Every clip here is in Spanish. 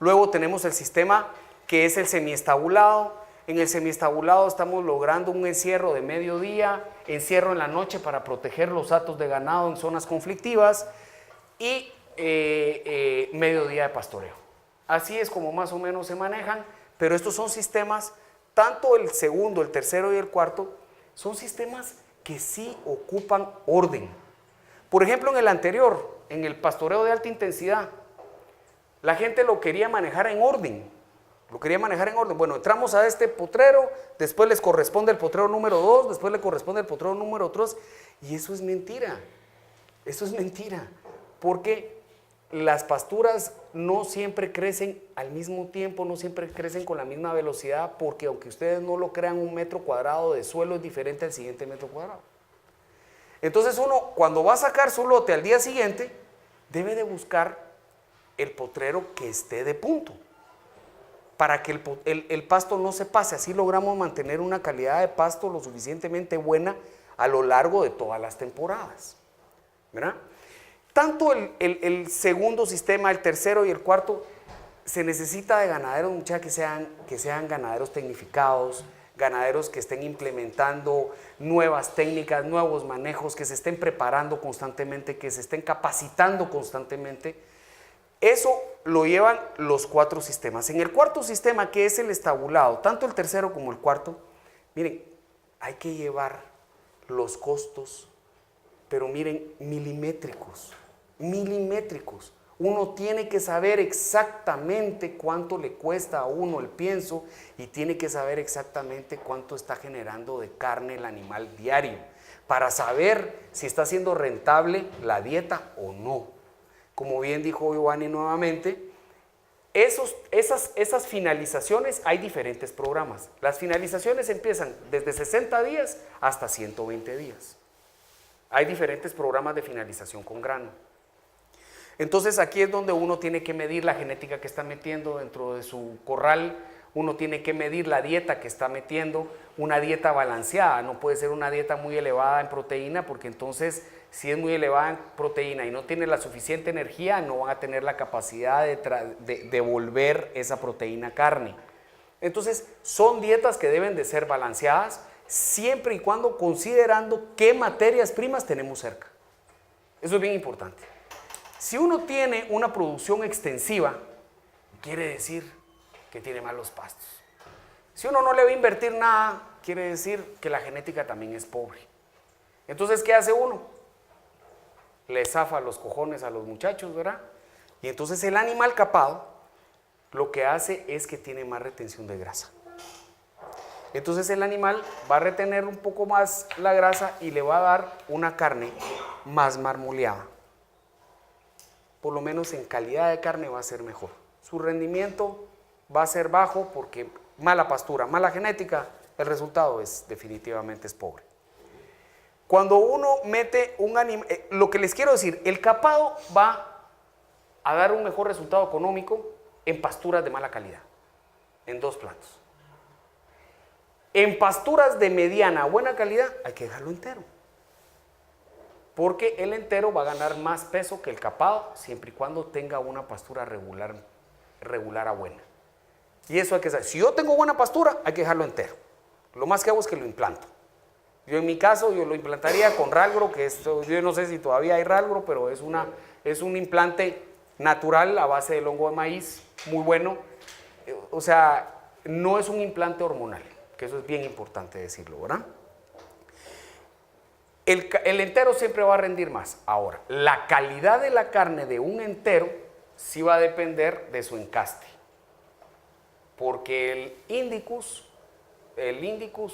Luego tenemos el sistema que es el semiestabulado. En el semiestabulado estamos logrando un encierro de mediodía, encierro en la noche para proteger los hatos de ganado en zonas conflictivas y mediodía de pastoreo. Así es como más o menos se manejan, pero estos son sistemas, tanto el segundo, el tercero y el cuarto, son sistemas que sí ocupan orden. Por ejemplo, en el anterior, en el pastoreo de alta intensidad, la gente lo quería manejar en orden. Bueno, entramos a este potrero, después les corresponde el potrero número 2, después le corresponde el potrero número 3, y eso es mentira. Eso es mentira, porque las pasturas no siempre crecen al mismo tiempo, no siempre crecen con la misma velocidad, porque aunque ustedes no lo crean, 1 metro cuadrado de suelo es diferente al siguiente metro cuadrado. Entonces uno, cuando va a sacar su lote al día siguiente, debe de buscar el potrero que esté de punto, para que el pasto no se pase. Así logramos mantener una calidad de pasto lo suficientemente buena a lo largo de todas las temporadas, ¿verdad? Tanto el segundo sistema, el tercero y el cuarto, se necesita de ganaderos, muchachos, que sean ganaderos tecnificados, ganaderos que estén implementando nuevas técnicas, nuevos manejos, que se estén preparando constantemente, que se estén capacitando constantemente. Eso lo llevan los 4 sistemas. En el cuarto sistema, que es el estabulado, tanto el tercero como el cuarto, miren, hay que llevar los costos, pero miren, milimétricos. Uno tiene que saber exactamente cuánto le cuesta a uno el pienso y tiene que saber exactamente cuánto está generando de carne el animal diario para saber si está siendo rentable la dieta o no. Como bien dijo Giovanni nuevamente, esas finalizaciones, hay diferentes programas. Las finalizaciones empiezan desde 60 días hasta 120 días. Hay diferentes programas de finalización con grano. Entonces aquí es donde uno tiene que medir la genética que está metiendo dentro de su corral, uno tiene que medir la dieta que está metiendo, una dieta balanceada, no puede ser una dieta muy elevada en proteína, porque entonces si es muy elevada en proteína y no tiene la suficiente energía, no van a tener la capacidad de devolver esa proteína a carne. Entonces son dietas que deben de ser balanceadas, siempre y cuando considerando qué materias primas tenemos cerca. Eso es bien importante. Si uno tiene una producción extensiva, quiere decir que tiene malos pastos. Si uno no le va a invertir nada, quiere decir que la genética también es pobre. Entonces, ¿qué hace uno? Le zafa los cojones a los muchachos, ¿verdad? Y entonces el animal capado lo que hace es que tiene más retención de grasa. Entonces el animal va a retener un poco más la grasa y le va a dar una carne más marmoleada. Por lo menos en calidad de carne va a ser mejor. Su rendimiento va a ser bajo porque mala pastura, mala genética, el resultado definitivamente es pobre. Cuando uno mete un animal, lo que les quiero decir, el capado va a dar un mejor resultado económico en pasturas de mala calidad, en 2 planos. En pasturas de mediana a buena calidad hay que dejarlo entero, porque el entero va a ganar más peso que el capado, siempre y cuando tenga una pastura regular a buena. Y eso hay que saber. Si yo tengo buena pastura, hay que dejarlo entero. Lo más que hago es que lo implanto. Yo en mi caso, yo lo implantaría con Ralgro, que esto, yo no sé si todavía hay Ralgro, pero es un implante natural a base del hongo de maíz, muy bueno. O sea, no es un implante hormonal, que eso es bien importante decirlo, ¿verdad? El entero siempre va a rendir más. Ahora, la calidad de la carne de un entero sí va a depender de su encaste. Porque el Indicus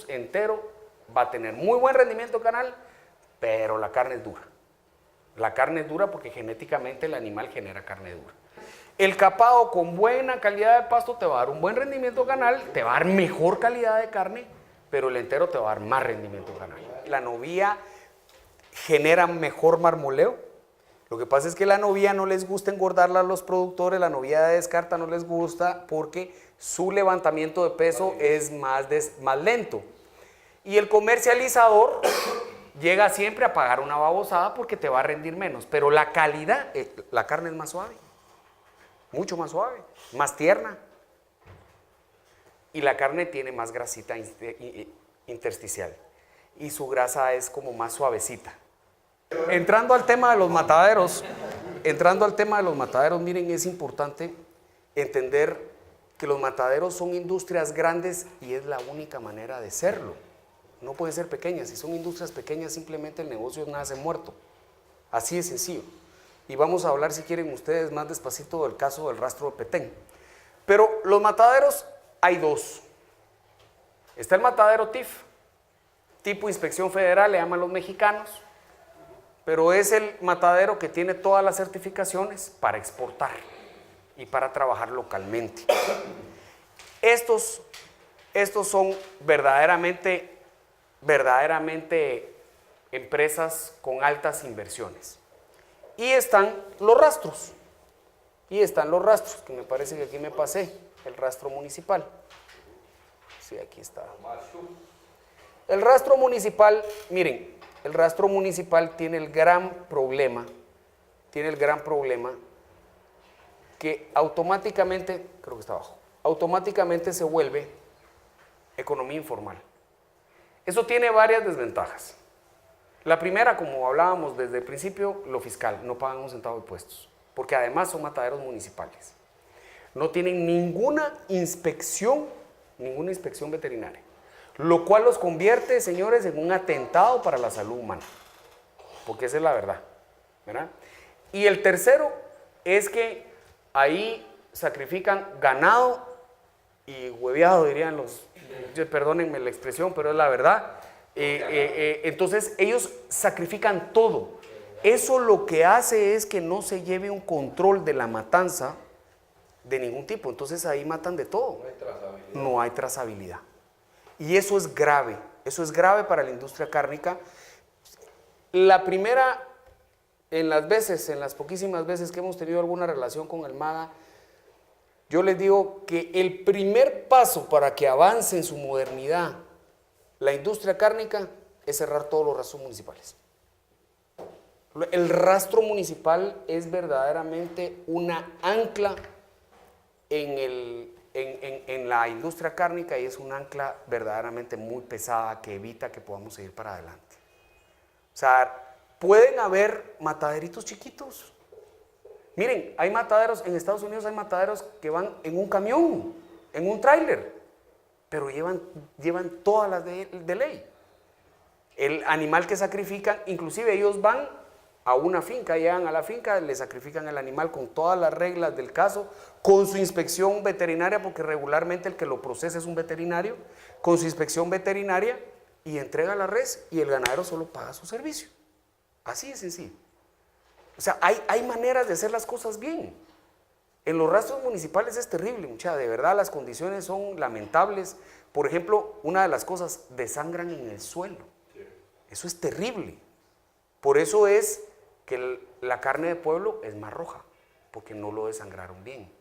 entero va a tener muy buen rendimiento canal, pero la carne es dura. La carne es dura porque genéticamente el animal genera carne dura. El capado con buena calidad de pasto te va a dar un buen rendimiento canal, te va a dar mejor calidad de carne, pero el entero te va a dar más rendimiento canal. La novía genera mejor marmoleo. Lo que pasa es que la novía no les gusta engordarla a los productores, la novía de descarta no les gusta porque su levantamiento de peso es más lento. Y el comercializador llega siempre a pagar una babosada porque te va a rendir menos, pero la calidad, la carne es más suave. mucho más suave, más tierna. Y la carne tiene más grasita intersticial. Y su grasa es como más suavecita. Entrando al tema de los mataderos, miren, es importante entender que los mataderos son industrias grandes y es la única manera de serlo. No pueden ser pequeñas. Si son industrias pequeñas, simplemente el negocio nace muerto. Así de sencillo. Y vamos a hablar, si quieren ustedes, más despacito del caso del rastro de Petén. Pero los mataderos hay dos. Está el matadero TIF, tipo Inspección Federal, le llaman los mexicanos, pero es el matadero que tiene todas las certificaciones para exportar y para trabajar localmente. Estos son verdaderamente empresas con altas inversiones. Y están los rastros, que me parece que aquí me pasé, el rastro municipal. Sí, aquí está. El rastro municipal, miren, el rastro municipal tiene el gran problema que automáticamente, creo que está abajo, automáticamente se vuelve economía informal. Eso tiene varias desventajas. La primera, como hablábamos desde el principio, lo fiscal, no pagan un centavo de impuestos, porque además son mataderos municipales. No tienen ninguna inspección veterinaria, lo cual los convierte, señores, en un atentado para la salud humana, porque esa es la verdad, ¿verdad? Y el tercero es que ahí sacrifican ganado y hueveado, dirían los, perdónenme la expresión, pero es la verdad. Entonces ellos sacrifican todo. Eso lo que hace es que no se lleve un control de la matanza de ningún tipo. Entonces ahí matan de todo. No hay trazabilidad. Y eso es grave para la industria cárnica. La primera, en las poquísimas veces que hemos tenido alguna relación con el MAGA, yo les digo que el primer paso para que avance en su modernidad la industria cárnica es cerrar todos los rastros municipales. El rastro municipal es verdaderamente una ancla en la industria cárnica y es un ancla verdaderamente muy pesada que evita que podamos seguir para adelante. O sea, pueden haber mataderitos chiquitos. Miren, hay mataderos, en Estados Unidos hay mataderos que van en un camión, en un tráiler, pero llevan todas las de ley. El animal que sacrifican, inclusive ellos van a una finca, llegan a la finca, le sacrifican el animal con todas las reglas del caso, con su inspección veterinaria, porque regularmente el que lo procesa es un veterinario, con su inspección veterinaria y entrega la res y el ganadero solo paga su servicio. Así de sencillo. O sea, hay maneras de hacer las cosas bien. En los rastros municipales es terrible, muchacha, de verdad las condiciones son lamentables. Por ejemplo, una de las cosas, desangran en el suelo. Eso es terrible. Por eso es que la carne de pueblo es más roja, porque no lo desangraron bien.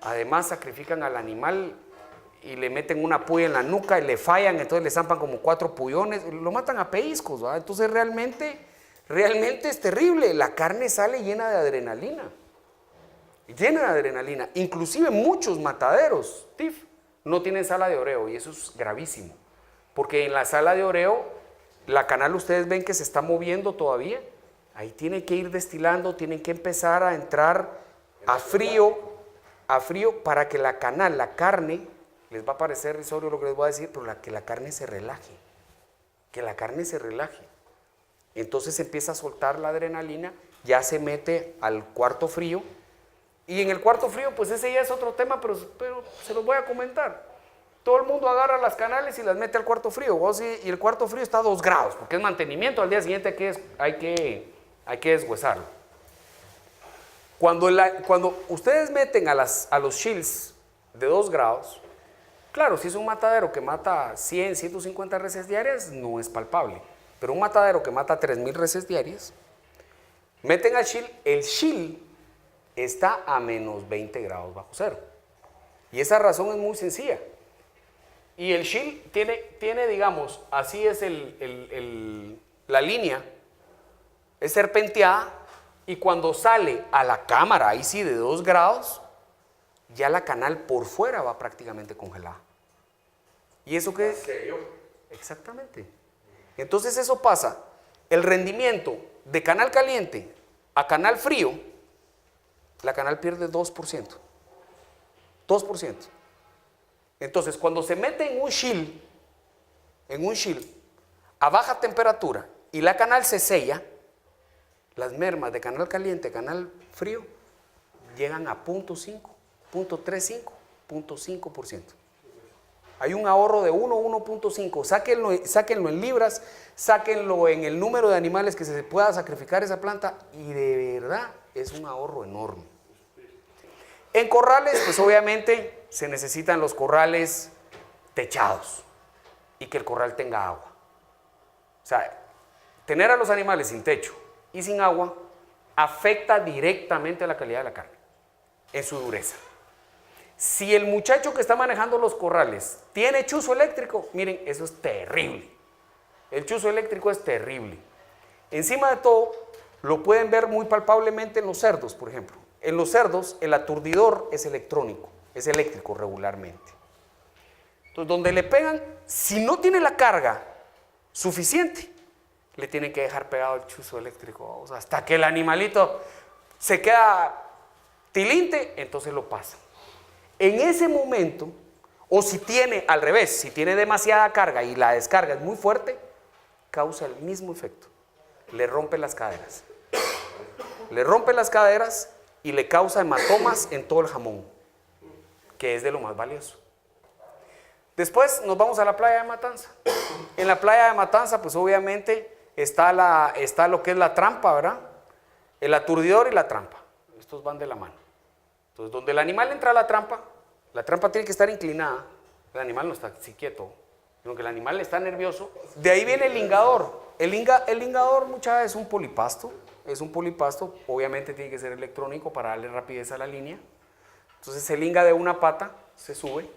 Además sacrifican al animal y le meten una puya en la nuca y le fallan, entonces le zampan como 4 pullones, lo matan a pellizcos, ¿verdad? Entonces realmente es terrible. La carne sale llena de adrenalina. Inclusive muchos mataderos TIF no tienen sala de oreo y eso es gravísimo, porque en la sala de oreo la canal ustedes ven que se está moviendo todavía, ahí tiene que ir destilando, tienen que empezar a entrar a frío para que la canal, la carne, les va a parecer risorio lo que les voy a decir, pero que la carne se relaje, entonces empieza a soltar la adrenalina, ya se mete al cuarto frío. Y en el cuarto frío, pues ese ya es otro tema, pero se los voy a comentar. Todo el mundo agarra las canales y las mete al cuarto frío, y el cuarto frío está a 2 grados, porque es mantenimiento, al día siguiente hay que deshuesarlo. Cuando ustedes meten a los chills de 2 grados, claro, si es un matadero que mata 100, 150 reses diarias, no es palpable, pero un matadero que mata 3,000 reses diarias, meten al chill, el chill está a menos 20 grados bajo cero. Y esa razón es muy sencilla. Y el chill tiene, digamos, así es la línea, es serpenteada, Y cuando sale a la cámara, ahí sí, de 2 grados, ya la canal por fuera va prácticamente congelada. ¿Y eso qué es? ¿En serio? Exactamente. Entonces eso pasa. El rendimiento de canal caliente a canal frío, la canal pierde 2%. 2%. Entonces, cuando se mete en un shield, a baja temperatura y la canal se sella, las mermas de canal caliente a canal frío llegan a 0.5, 0.35, 0.5%. Hay un ahorro de 1.5. Sáquenlo en libras, sáquenlo en el número de animales que se pueda sacrificar esa planta y de verdad es un ahorro enorme. En corrales, pues obviamente se necesitan los corrales techados y que el corral tenga agua. O sea, tener a los animales sin techo y sin agua afecta directamente a la calidad de la carne, en su dureza. Si el muchacho que está manejando los corrales tiene chuzo eléctrico, miren, eso es terrible. El chuzo eléctrico es terrible. Encima de todo, lo pueden ver muy palpablemente en los cerdos, por ejemplo. En los cerdos, el aturdidor es electrónico, es eléctrico regularmente. Entonces, donde le pegan, si no tiene la carga suficiente, le tienen que dejar pegado el chuzo eléctrico, o sea, hasta que el animalito se queda tilinte, entonces lo pasan. En ese momento, o si tiene al revés, si tiene demasiada carga y la descarga es muy fuerte, causa el mismo efecto. Le rompe las caderas. Le rompe las caderas y le causa hematomas en todo el jamón, que es de lo más valioso. Después nos vamos a la playa de Matanza. En la playa de Matanza, pues obviamente está lo que es la trampa, ¿verdad? El aturdidor y la trampa. Estos van de la mano. Entonces, donde el animal entra a la trampa tiene que estar inclinada. El animal no está así quieto, sino que el animal está nervioso. De ahí viene el lingador. El lingador muchas veces es un polipasto. Es un polipasto, obviamente tiene que ser electrónico para darle rapidez a la línea. Entonces se linga de una pata, se sube.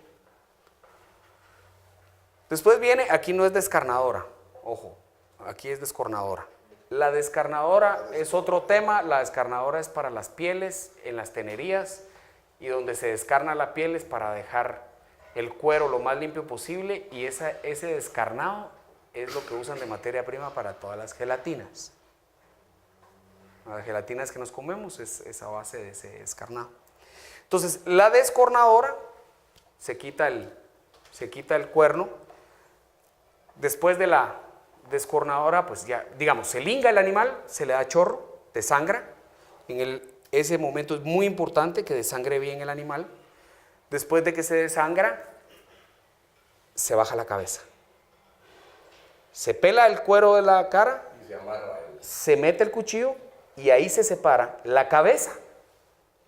Después viene, aquí no es descarnadora, ojo, aquí es descornadora. La descarnadora es otro tema. La descarnadora es para las pieles en las tenerías, y donde se descarna la piel es para dejar el cuero lo más limpio posible, y ese descarnado es lo que usan de materia prima para todas las gelatinas. Las gelatinas que nos comemos es a base de ese descarnado. Entonces, la descornadora se quita el cuerno. Después de la descornadora, pues ya, digamos, se linga el animal, se le da chorro, desangra. Ese momento es muy importante que desangre bien el animal. Después de que se desangra, se baja la cabeza. Se pela el cuero de la cara, se mete el cuchillo y ahí se separa la cabeza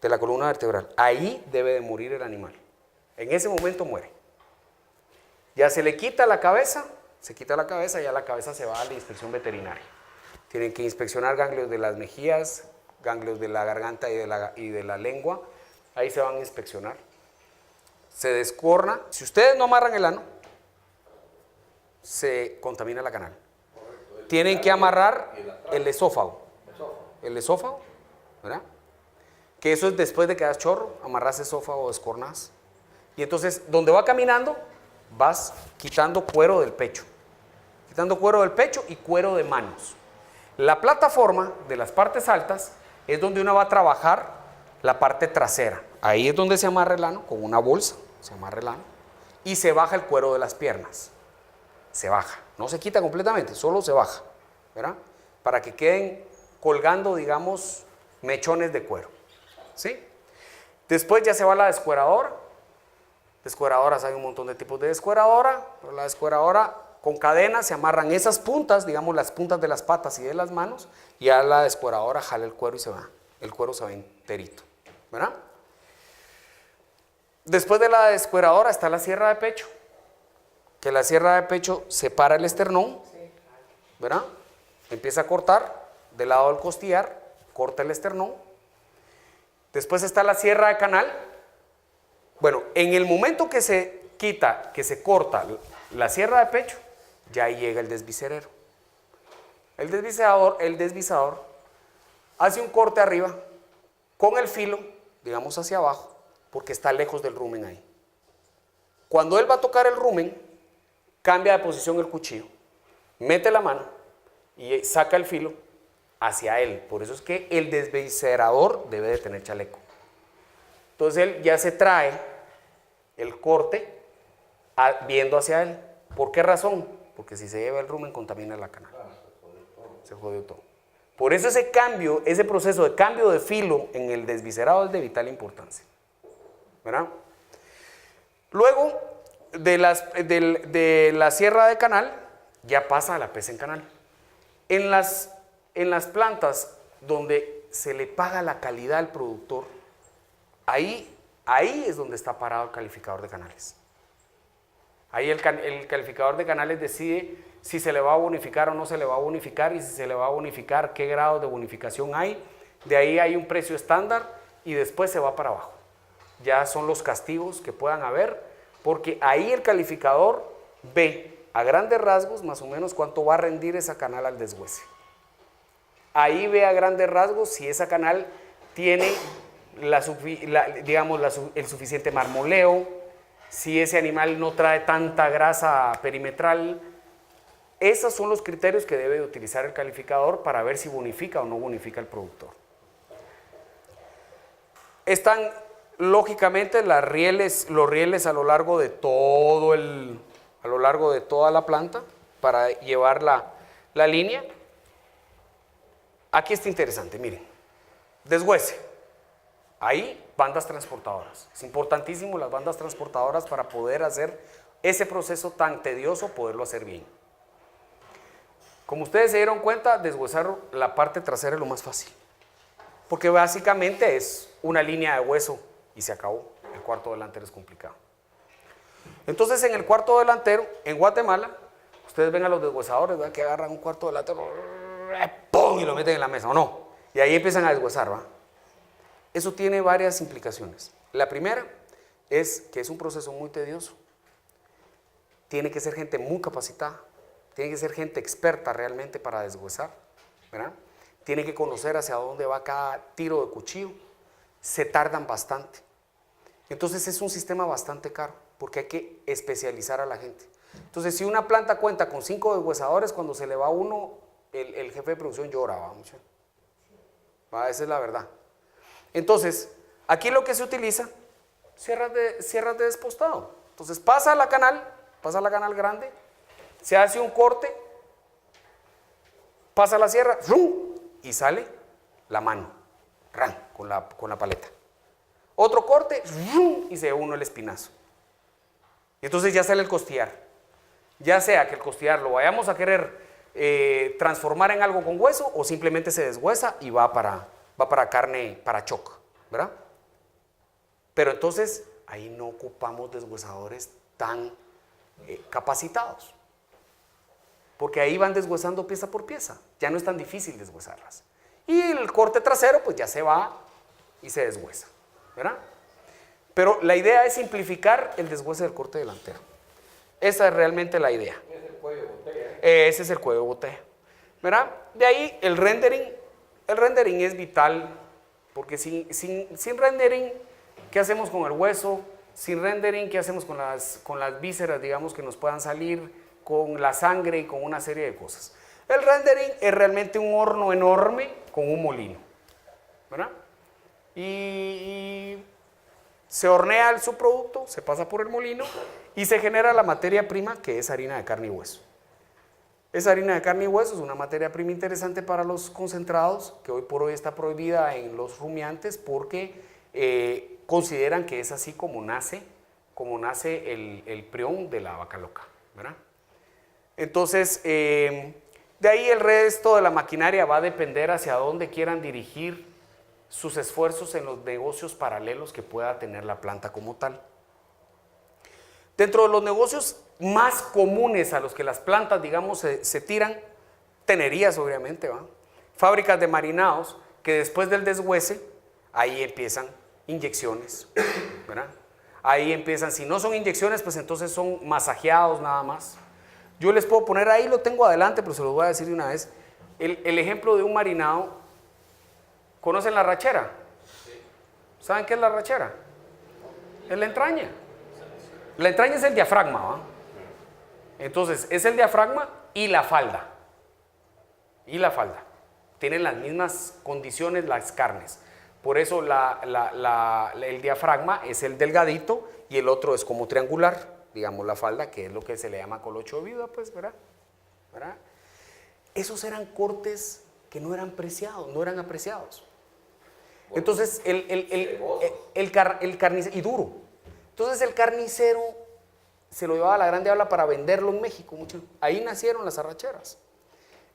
de la columna vertebral. Ahí debe de morir el animal. En ese momento muere. Ya se le quita la cabeza, ya la cabeza se va a la inspección veterinaria. Tienen que inspeccionar ganglios de las mejillas, ganglios de la garganta y de la lengua. Ahí se van a inspeccionar. Se descorna. Si ustedes no amarran el ano, se contamina la canal. Tienen que amarrar el esófago. El esófago, ¿verdad? Que eso es después de que das chorro, amarras esófago, descornas. Y entonces, donde va caminando, vas quitando cuero del pecho. Quitando cuero del pecho y cuero de manos. La plataforma de las partes altas es donde uno va a trabajar la parte trasera. Ahí es donde se amarra el ano, con una bolsa, se amarra el ano. Y se baja el cuero de las piernas. Se baja. No se quita completamente, solo se baja, ¿verdad? Para que queden colgando, digamos, mechones de cuero. ¿Sí? Después ya se va a la descueradora. Descueradoras, hay un montón de tipos de descueradora, pero la descueradora con cadena se amarran esas puntas, digamos las puntas de las patas y de las manos, y a la descueradora jala el cuero y se va. El cuero se va enterito, ¿verdad? Después de la descueradora está la sierra de pecho, que la sierra de pecho separa el esternón, ¿verdad? Empieza a cortar del lado del costillar, corta el esternón. Después está la sierra de canal. Bueno, en el momento que se quita, que se corta la sierra de pecho, ya ahí llega el desvicerero. El desvisador hace un corte arriba con el filo, digamos hacia abajo, porque está lejos del rumen ahí. Cuando él va a tocar el rumen, cambia de posición el cuchillo, mete la mano y saca el filo hacia él. Por eso es que el desviscerador debe de tener chaleco. Entonces él ya se trae el corte viendo hacia él. ¿Por qué razón? Porque si se lleva el rumen contamina la canal. Se jodió todo. Por eso ese cambio, ese proceso de cambio de filo en el desviscerado es de vital importancia. ¿Verdad? Luego de la sierra de canal, ya pasa a la pesa en canal. En las plantas donde se le paga la calidad al productor, ahí es donde está parado el calificador de canales. Ahí el calificador de canales decide si se le va a bonificar o no se le va a bonificar, y si se le va a bonificar, qué grado de bonificación hay. De ahí hay un precio estándar y después se va para abajo. Ya son los castigos que puedan haber, porque ahí el calificador ve a grandes rasgos más o menos cuánto va a rendir esa canal al deshuese. Ahí ve a grandes rasgos si esa canal tiene el suficiente marmoleo, si ese animal no trae tanta grasa perimetral. Esos son los criterios que debe utilizar el calificador para ver si bonifica o no bonifica el productor. Están lógicamente los rieles a lo largo de toda la planta para llevar la línea. Aquí está interesante, miren, deshuese. Ahí bandas transportadoras. Es importantísimo las bandas transportadoras para poder hacer ese proceso tan tedioso, poderlo hacer bien. Como ustedes se dieron cuenta, deshuesar la parte trasera es lo más fácil, porque básicamente es una línea de hueso y se acabó. El cuarto delantero es complicado. Entonces en el cuarto delantero, en Guatemala, ustedes ven a los deshuesadores, ¿verdad?, que agarran un cuarto delantero, ¡pum!, y lo meten en la mesa, ¿o no? Y ahí empiezan a deshuesar, ¿va? Eso tiene varias implicaciones. La primera es que es un proceso muy tedioso. Tiene que ser gente muy capacitada, tiene que ser gente experta realmente para deshuesar, ¿verdad? Tiene que conocer hacia dónde va cada tiro de cuchillo. Se tardan bastante. Entonces es un sistema bastante caro, porque hay que especializar a la gente. Entonces, si una planta cuenta con 5 deshuesadores, cuando se le va uno, el jefe de producción llora, vamos. Esa es la verdad. Entonces, aquí lo que se utiliza, sierras de despostado. Entonces pasa la canal grande, se hace un corte, pasa la sierra, ¡rum!, y sale la mano, ¡ran!, con la paleta. Otro corte, ¡rum!, y se une el espinazo. Y entonces ya sale el costillar. Ya sea que el costillar lo vayamos a querer transformar en algo con hueso, o simplemente se deshuesa y va para carne, para choc, ¿verdad? Pero entonces ahí no ocupamos deshuesadores tan capacitados, porque ahí van deshuesando pieza por pieza, ya no es tan difícil deshuesarlas. Y el corte trasero pues ya se va y se deshuesa, ¿verdad? Pero la idea es simplificar el deshuese del corte delantero. Esa es realmente la idea. Es el cuello de botella. Ese es el cuello de botella, ¿verdad? De ahí el rendering. El rendering es vital, porque sin rendering, ¿qué hacemos con el hueso? Sin rendering, ¿qué hacemos con las vísceras, digamos, que nos puedan salir, con la sangre y con una serie de cosas? El rendering es realmente un horno enorme con un molino, ¿verdad? Y se hornea el subproducto, se pasa por el molino y se genera la materia prima, que es harina de carne y hueso. Esa harina de carne y hueso es una materia prima interesante para los concentrados, que hoy por hoy está prohibida en los rumiantes porque consideran que es así como nace el prión de la vaca loca, ¿verdad? Entonces, de ahí el resto de la maquinaria va a depender hacia dónde quieran dirigir sus esfuerzos en los negocios paralelos que pueda tener la planta como tal. Dentro de los negocios más comunes a los que las plantas, digamos, se tiran, tenerías obviamente, ¿va? Fábricas de marinados que después del deshuese, ahí empiezan inyecciones, ¿verdad? Ahí empiezan, si no son inyecciones, pues entonces son masajeados nada más. Yo les puedo poner, ahí lo tengo adelante, pero se los voy a decir de una vez, el ejemplo de un marinado ¿Conocen la rachera? ¿Saben qué es la rachera? Es la entraña. La entraña es el diafragma, ¿va? Entonces, es el diafragma y la falda. Y la falda. Tienen las mismas condiciones las carnes. Por eso el diafragma es el delgadito y el otro es como triangular, digamos la falda, que es lo que se le llama colocho de viuda, pues, ¿verdad? Esos eran cortes que no eran apreciados. Entonces, el carnicero, y duro. Entonces, el carnicero se lo llevaba a la gran diabla para venderlo en México. Ahí nacieron las arracheras.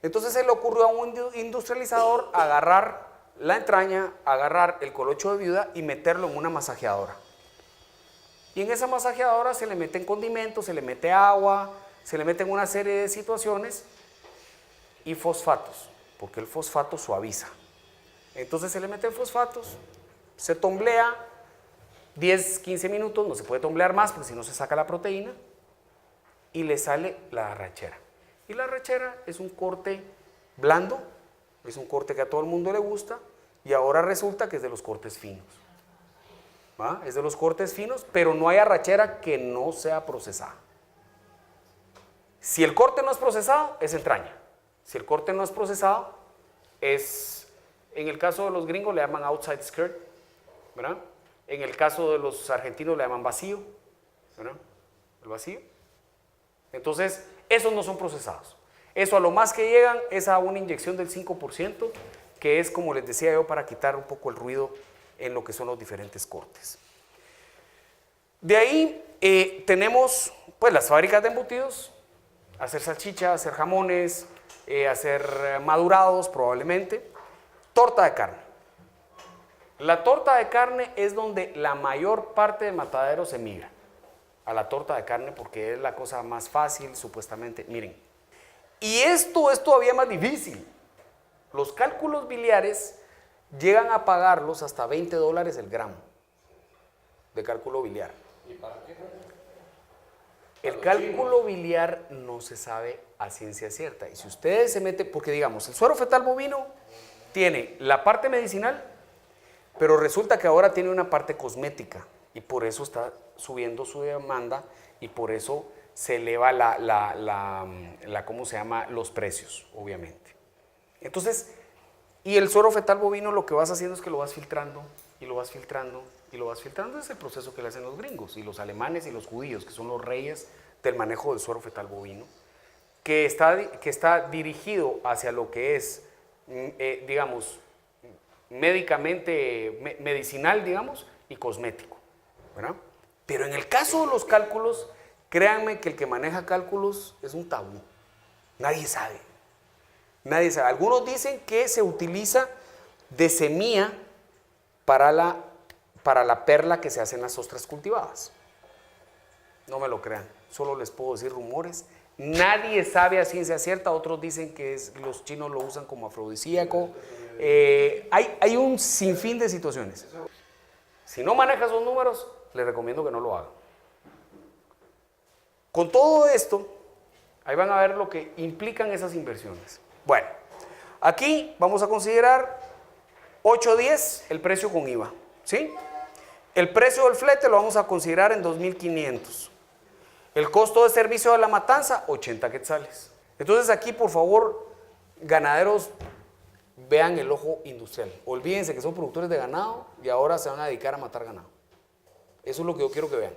Entonces, se le ocurrió a un industrializador agarrar la entraña, agarrar el colocho de viuda y meterlo en una masajeadora. Y en esa masajeadora se le meten condimentos, se le mete agua, se le meten una serie de situaciones y fosfatos, porque el fosfato suaviza. Entonces se le meten fosfatos, se tomblea 10, 15 minutos, no se puede tomblear más porque si no se saca la proteína y le sale la arrachera. Y la arrachera es un corte blando, es un corte que a todo el mundo le gusta y ahora resulta que es de los cortes finos. ¿Va? Es de los cortes finos, pero no hay arrachera que no sea procesada. Si el corte no es procesado, es entraña. Si el corte no es procesado, es, en el caso de los gringos le llaman outside skirt, ¿verdad? En el caso de los argentinos le llaman vacío, ¿verdad? El vacío. Entonces, esos no son procesados. Eso a lo más que llegan es a una inyección del 5%, que es, como les decía yo, para quitar un poco el ruido en lo que son los diferentes cortes. De ahí tenemos pues las fábricas de embutidos, hacer salchicha, hacer jamones, hacer madurados probablemente, torta de carne. La torta de carne es donde la mayor parte de mataderos emigra a la torta de carne porque es la cosa más fácil supuestamente. Miren, y esto es todavía más difícil. Los cálculos biliares llegan a pagarlos hasta $20 el gramo de cálculo biliar. ¿Y para qué? El cálculo biliar no se sabe a ciencia cierta. Y si ustedes se meten, porque digamos, el suero fetal bovino tiene la parte medicinal, pero resulta que ahora tiene una parte cosmética y por eso está subiendo su demanda y por eso se eleva ¿cómo se llama? Los precios, obviamente. Entonces, y el suero fetal bovino lo que vas haciendo es que lo vas filtrando y lo vas filtrando y lo vas filtrando. Es el proceso que le hacen los gringos y los alemanes y los judíos, que son los reyes del manejo del suero fetal bovino, que está dirigido hacia lo que es, digamos, medicinal, digamos, y cosmético, ¿verdad? Pero en el caso de los cálculos, créanme que el que maneja cálculos es un tabú. Nadie sabe. Nadie sabe. Algunos dicen que se utiliza de semilla para la perla que se hace en las ostras cultivadas. No me lo crean, solo les puedo decir rumores. Nadie sabe a ciencia cierta, otros dicen que los chinos lo usan como afrodisíaco. Hay un sinfín de situaciones. Si no maneja esos números, les recomiendo que no lo haga. Con todo esto, ahí van a ver lo que implican esas inversiones. Bueno, aquí vamos a considerar 8.10 el precio con IVA, ¿sí? El precio del flete lo vamos a considerar en 2.500. El costo de servicio de la matanza, 80 quetzales. Entonces aquí, por favor, ganaderos, vean el ojo industrial. Olvídense que son productores de ganado y ahora se van a dedicar a matar ganado. Eso es lo que yo quiero que vean.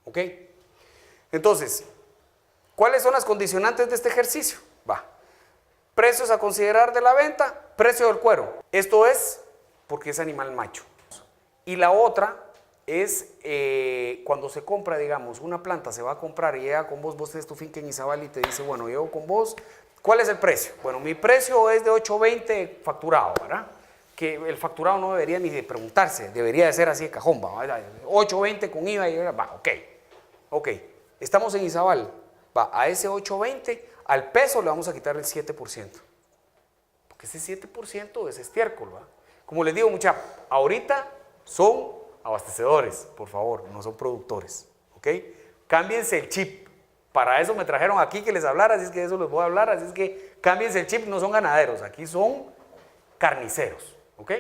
¿Ok? Entonces, ¿cuáles son las condicionantes de este ejercicio? Va. Precios a considerar de la venta, precio del cuero. Esto es porque es animal macho. Y la otra es cuando se compra, digamos, una planta se va a comprar y llega con vos tienes tu finca en Izabal y te dice, bueno, llego con vos, ¿cuál es el precio? Bueno, mi precio es de 8.20 facturado, ¿verdad? Que el facturado no debería ni de preguntarse, debería de ser así de cajón, ¿va? 8.20 con IVA y va, ok, estamos en Izabal, va, a ese 8.20 al peso le vamos a quitar el 7%, porque ese 7% es estiércol, ¿va? Como les digo, mucha, ahorita son abastecedores, por favor, no son productores, ¿ok? Cámbiense el chip. Para eso me trajeron aquí que les hablara, así es que de eso les voy a hablar, así es que cámbiense el chip, no son ganaderos, aquí son carniceros, ¿Ok?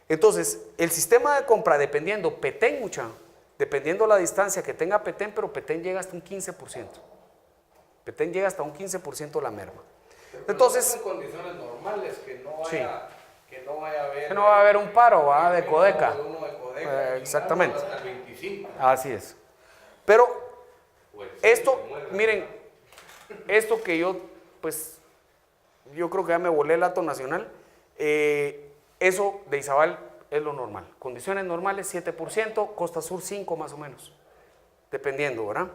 Entonces, el sistema de compra, dependiendo Petén, dependiendo la distancia que tenga Petén, pero Petén llega hasta un 15%. Petén llega hasta un 15% la merma. Entonces, en condiciones normales, que no vaya, sí, que no vaya a haber, que no va a haber un paro, ¿va? De Codeca. uno de Codeca, Exactamente. hasta el 25. Así es. Pero Pues, esto, miren, esto que yo, pues, yo creo que ya me volé el dato nacional, eso de Izabal es lo normal. Condiciones normales 7%, Costa Sur 5 más o menos, dependiendo, ¿verdad?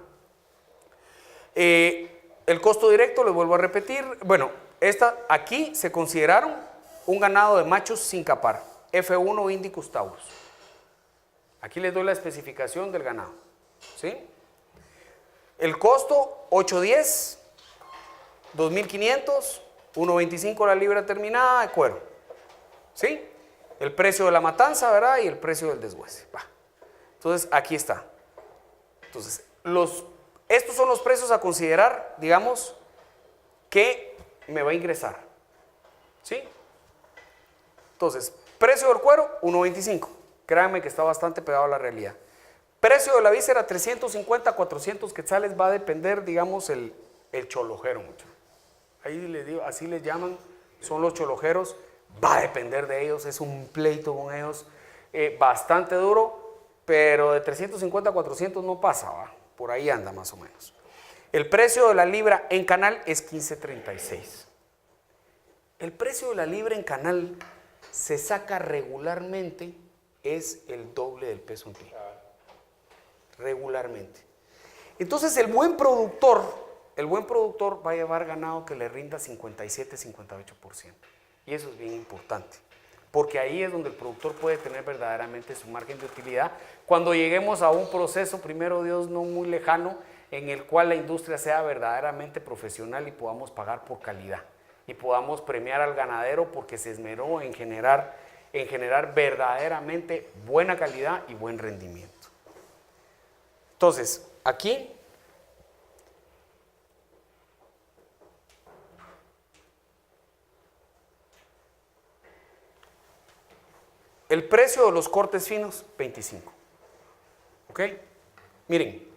El costo directo, les vuelvo a repetir, bueno, aquí se consideraron un ganado de machos sin capar, F1 Indicus Taurus. Aquí les doy la especificación del ganado, ¿sí? El costo 810, 2.500, 1.25 la libra terminada de cuero, ¿sí? El precio de la matanza, ¿verdad? Y el precio del deshuese. Va. Entonces, aquí está. Entonces, estos son los precios a considerar, digamos, que me va a ingresar, ¿sí? Entonces, precio del cuero, 1.25. Créanme que está bastante pegado a la realidad. Precio de la víscera, 350, 400 quetzales, va a depender, digamos, el cholojero, mucho. Ahí les digo, así les llaman, son los cholojeros, va a depender de ellos, es un pleito con ellos bastante duro, pero de 350 a 400 no pasa, ¿va? Por ahí anda más o menos. El precio de la libra en canal es 15.36. El precio de la libra en canal se saca regularmente, es el doble del peso en pie. Regularmente. Entonces el buen productor va a llevar ganado que le rinda 57-58%. Y eso es bien importante, porque ahí es donde el productor puede tener verdaderamente su margen de utilidad cuando lleguemos a un proceso, primero Dios, no muy lejano, en el cual la industria sea verdaderamente profesional y podamos pagar por calidad y podamos premiar al ganadero porque se esmeró en generar verdaderamente buena calidad y buen rendimiento. Entonces, aquí el precio de los cortes finos, 25. ¿Ok? Miren,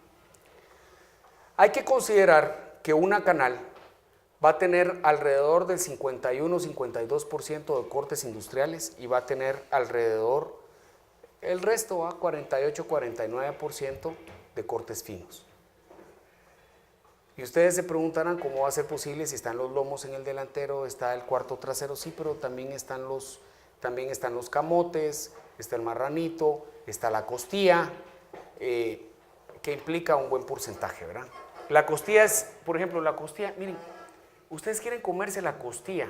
hay que considerar que una canal va a tener alrededor del 51-52% de cortes industriales y va a tener alrededor, el resto va a 48-49% de cortes finos. Y ustedes se preguntarán cómo va a ser posible si están los lomos en el delantero, está el cuarto trasero, sí, pero también están los camotes, está el marranito, está la costilla, que implica un buen porcentaje, ¿verdad? La costilla es, por ejemplo, miren, ustedes quieren comerse la costilla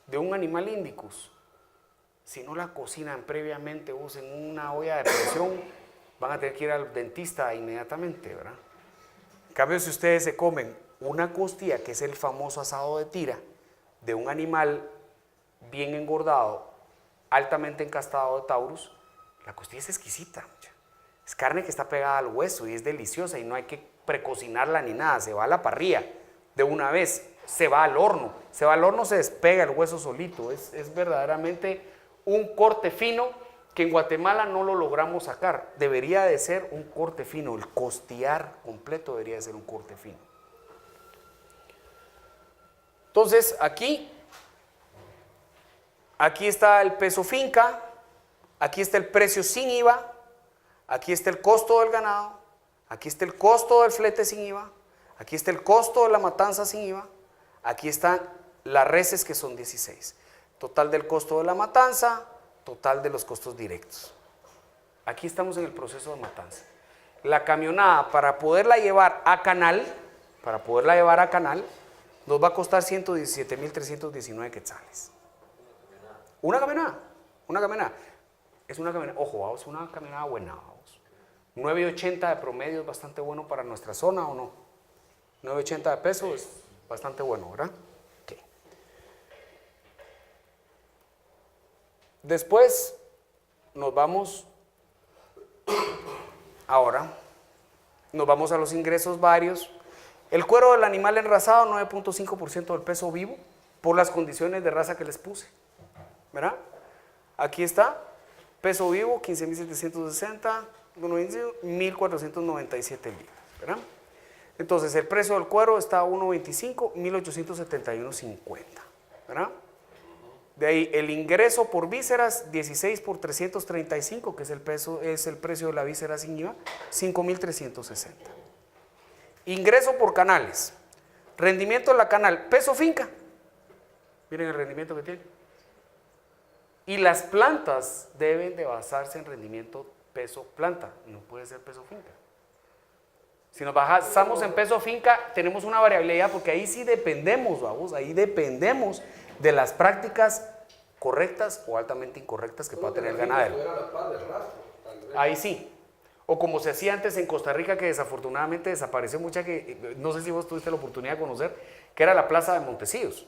de un animal indicus, si no la cocinan previamente, usen una olla de presión, van a tener que ir al dentista inmediatamente, ¿verdad? En cambio, si ustedes se comen una costilla, que es el famoso asado de tira, de un animal bien engordado, altamente encastado de Taurus, la costilla es exquisita. Es carne que está pegada al hueso y es deliciosa y no hay que precocinarla ni nada, se va a la parrilla de una vez, se va al horno, se despega el hueso solito, es verdaderamente un corte fino que en Guatemala no lo logramos sacar. Debería de ser un corte fino, el costillar completo debería de ser un corte fino. Entonces aquí está el peso finca, aquí está el precio sin IVA, aquí está el costo del ganado, aquí está el costo del flete sin IVA, aquí está el costo de la matanza sin IVA, aquí están las reses que son 16. Total del costo de la matanza, total de los costos directos. Aquí estamos en el proceso de matanza. La camionada para poderla llevar a canal, nos va a costar 117.319 quetzales. Una camionada. Es una camionada, ojo, vamos, es una camionada buena, vamos. 9.80 de promedio es bastante bueno para nuestra zona, ¿o no? 9.80 de peso es bastante bueno, ¿verdad? Okay. Después nos vamos a los ingresos varios. El cuero del animal enrasado, 9.5% del peso vivo, por las condiciones de raza que les puse, ¿verdad? Aquí está, peso vivo 15.760, 1.497 libras, ¿verdad? Entonces el precio del cuero está a 1.25, 1.871.50, ¿verdad? De ahí el ingreso por vísceras, 16 por 335, que es el precio de la víscera sin IVA, 5.360. Ingreso por canales, rendimiento de la canal, peso finca, miren el rendimiento que tiene. Y las plantas deben de basarse en rendimiento peso planta, no puede ser peso finca. Si nos basamos en peso finca, tenemos una variabilidad porque ahí sí dependemos, vamos, ahí dependemos de las prácticas correctas o altamente incorrectas que pueda tener el ganadero. Ahí sí. O como se hacía antes en Costa Rica, que desafortunadamente desapareció mucha, que no sé si vos tuviste la oportunidad de conocer, que era la Plaza de Montecillos.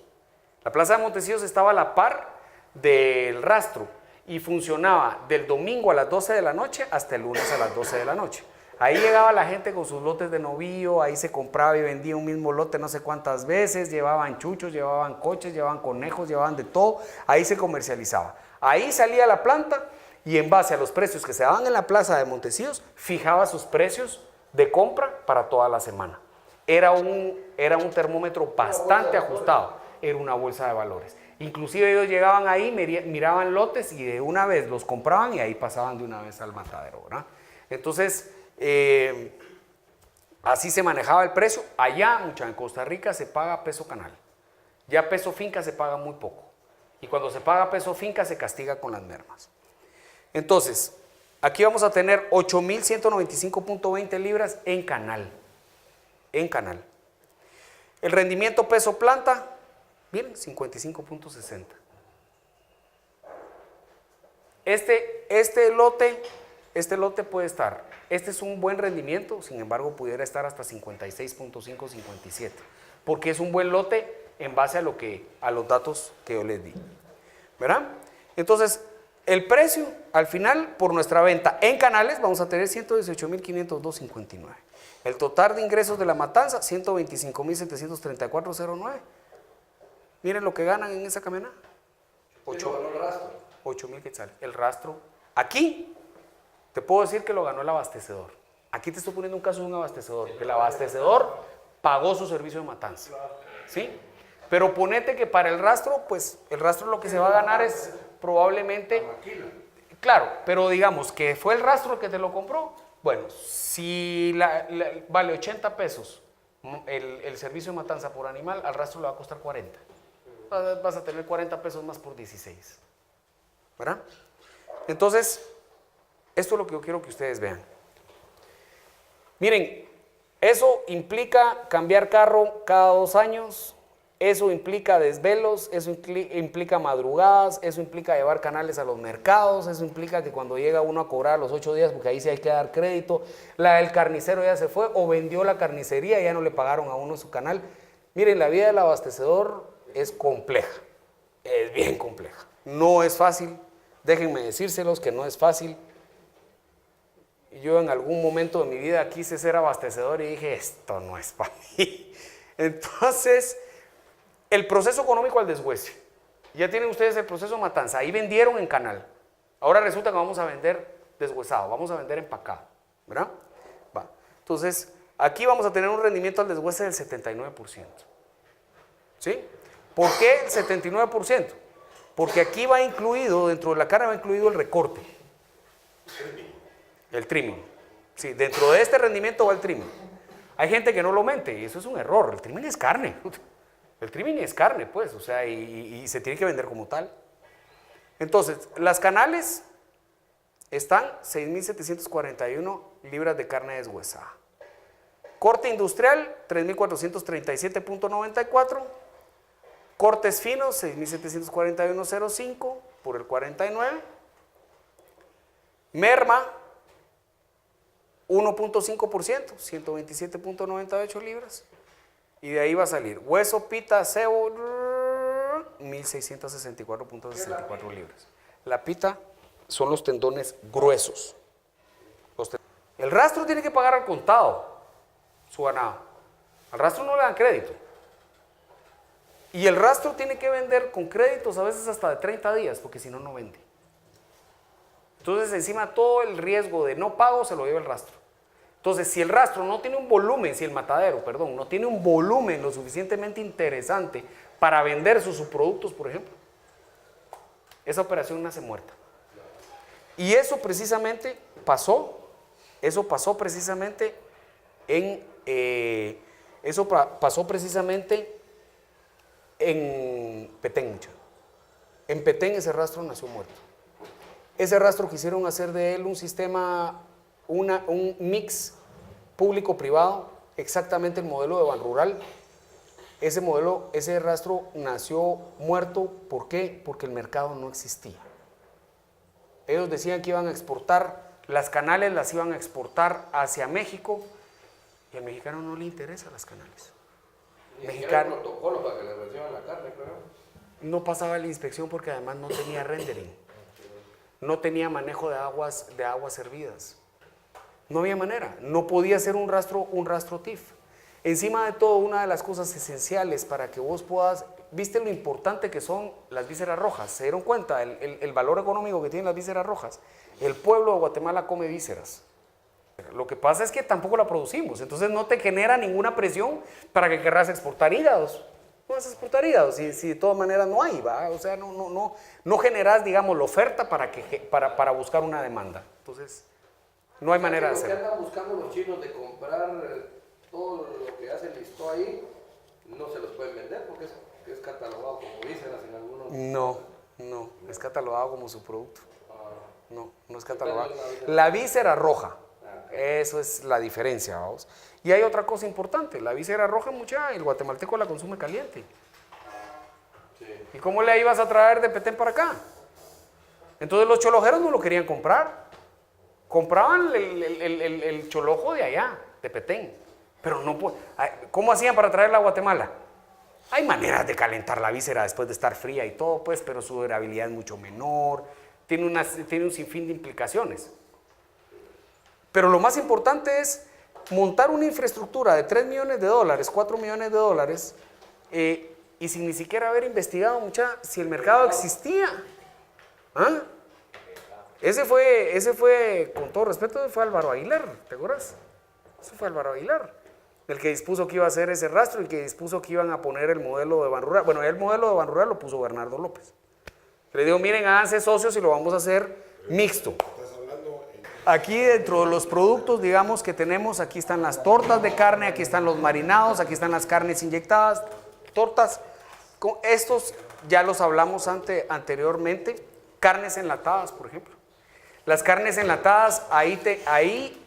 La Plaza de Montecillos estaba a la par del rastro y funcionaba del domingo a las 12 de la noche hasta el lunes a las 12 de la noche. Ahí llegaba la gente con sus lotes de novillo, ahí se compraba y vendía un mismo lote no sé cuántas veces, llevaban chuchos, llevaban coches, llevaban conejos, llevaban de todo, ahí se comercializaba. Ahí salía la planta y en base a los precios que se daban en la Plaza de Montecillos, fijaba sus precios de compra para toda la semana. Era un termómetro bastante ajustado, era una bolsa de valores. Inclusive ellos llegaban ahí, miraban lotes y de una vez los compraban y ahí pasaban de una vez al matadero, ¿verdad? Entonces, así se manejaba el precio. Allá, en Costa Rica se paga peso canal. Ya peso finca se paga muy poco. Y cuando se paga peso finca se castiga con las mermas. Entonces, aquí vamos a tener 8.195.20 libras en canal. En canal. El rendimiento peso planta, miren, 55.60. Este lote puede estar, este es un buen rendimiento, sin embargo pudiera estar hasta 56.5, 57, porque es un buen lote en base a los datos que yo les di, ¿verdad? Entonces, el precio, al final, por nuestra venta en canales, vamos a tener 118.502.59. El total de ingresos de la matanza, 125.734.09. Miren lo que ganan en esa camioneta. 8.000 quetzales. El rastro, aquí, te puedo decir que lo ganó el abastecedor. Aquí te estoy poniendo un caso de un abastecedor. El abastecedor pagó su servicio de matanza. ¿Sí? Pero ponete que para el rastro, pues el rastro lo que se va a ganar es probablemente... Claro, pero digamos que fue el rastro que te lo compró. Bueno, si vale 80 pesos el servicio de matanza por animal, al rastro le va a costar 40. Vas a tener 40 pesos más por 16. ¿Verdad? Entonces, esto es lo que yo quiero que ustedes vean. Miren, eso implica cambiar carro cada 2 años, eso implica desvelos, eso implica madrugadas, eso implica llevar canales a los mercados, eso implica que cuando llega uno a cobrar a los 8 días, porque ahí sí hay que dar crédito, el carnicero ya se fue o vendió la carnicería y ya no le pagaron a uno su canal. Miren, la vida del abastecedor es compleja, es bien compleja. No es fácil, déjenme decírselos que no es fácil. Yo en algún momento de mi vida quise ser abastecedor y dije, esto no es para mí. Entonces, el proceso económico al deshuese. Ya tienen ustedes el proceso matanza, ahí vendieron en canal. Ahora resulta que vamos a vender deshuesado, vamos a vender empacado, ¿verdad? Va. Entonces, aquí vamos a tener un rendimiento al deshuese del 79%. ¿Sí? ¿Por qué el 79%? Porque aquí va incluido, dentro de la carne va incluido el recorte. El trimming. Sí, dentro de este rendimiento va el trimming. Hay gente que no lo mente y eso es un error. El trimming es carne. El trimming es carne, pues, o sea, y se tiene que vender como tal. Entonces, las canales están 6.741 libras de carne deshuesada. Corte industrial, 3.437.94. Cortes finos, 6.741.05 por el 49. Merma, 1.5%, 127.98 libras. Y de ahí va a salir hueso, pita, cebo, 1.664.64 libras. La pita son los tendones gruesos. El rastro tiene que pagar al contado su ganado. Al rastro no le dan crédito. Y el rastro tiene que vender con créditos a veces hasta de 30 días, porque si no, no vende. Entonces, encima todo el riesgo de no pago se lo lleva el rastro. Entonces, si el rastro no tiene un volumen, si el matadero, perdón, no tiene un volumen lo suficientemente interesante para vender sus subproductos, por ejemplo, esa operación nace muerta. Y eso precisamente pasó precisamente en Petén, mucha. En Petén ese rastro nació muerto. Ese rastro quisieron hacer de él un sistema, un mix público-privado, exactamente el modelo de Banrural. Ese rastro nació muerto, ¿por qué? Porque el mercado no existía. Ellos decían que iban a exportar, las canales las iban a exportar hacia México, y al mexicano no le interesan las canales. Ni siquiera hay protocolo para que le reciban la carne, creo. No pasaba la inspección porque además no tenía rendering, no tenía manejo de aguas hervidas. No había manera, no podía ser un rastro TIF. Encima de todo, una de las cosas esenciales para que vos puedas, viste lo importante que son las vísceras rojas, ¿se dieron cuenta el valor económico que tienen las vísceras rojas? El pueblo de Guatemala come vísceras. Lo que pasa es que tampoco la producimos, entonces no te genera ninguna presión para que querrás exportar hígados. No vas a exportar hígados si de todas maneras no hay, ¿va? O sea, no generas, digamos, la oferta para buscar una demanda. Entonces, no hay manera de hacerlo. Lo que andan buscando los chinos de comprar todo lo que hace Listó ahí, no se los pueden vender porque es catalogado como vísceras en algunos. No, es catalogado como su producto. No es catalogado. La víscera roja, eso es la diferencia, vamos. Y hay otra cosa importante, la víscera roja, el guatemalteco la consume caliente. Sí. ¿Y cómo le ibas a traer de Petén para acá? Entonces los cholojeros no lo querían comprar. Compraban el cholojo de allá, de Petén. Pero no, ¿cómo hacían para traerla a Guatemala? Hay maneras de calentar la víscera después de estar fría y todo, pues, pero su durabilidad es mucho menor, tiene un sinfín de implicaciones. Pero lo más importante es montar una infraestructura de $3 millones, $4 millones, y sin ni siquiera haber investigado si el mercado existía. ¿Ah? Ese fue, con todo respeto, fue Álvaro Aguilar, ¿te acuerdas? Ese fue Álvaro Aguilar, el que dispuso que iba a hacer ese rastro, el que dispuso que iban a poner el modelo de Banrural. Bueno, el modelo de Banrural lo puso Bernardo López. Le digo, miren, háganse socios y lo vamos a hacer mixto. Aquí dentro de los productos, digamos, que tenemos, aquí están las tortas de carne, aquí están los marinados, aquí están las carnes inyectadas, tortas. Con estos ya los hablamos anteriormente, carnes enlatadas, por ejemplo. Las carnes enlatadas, ahí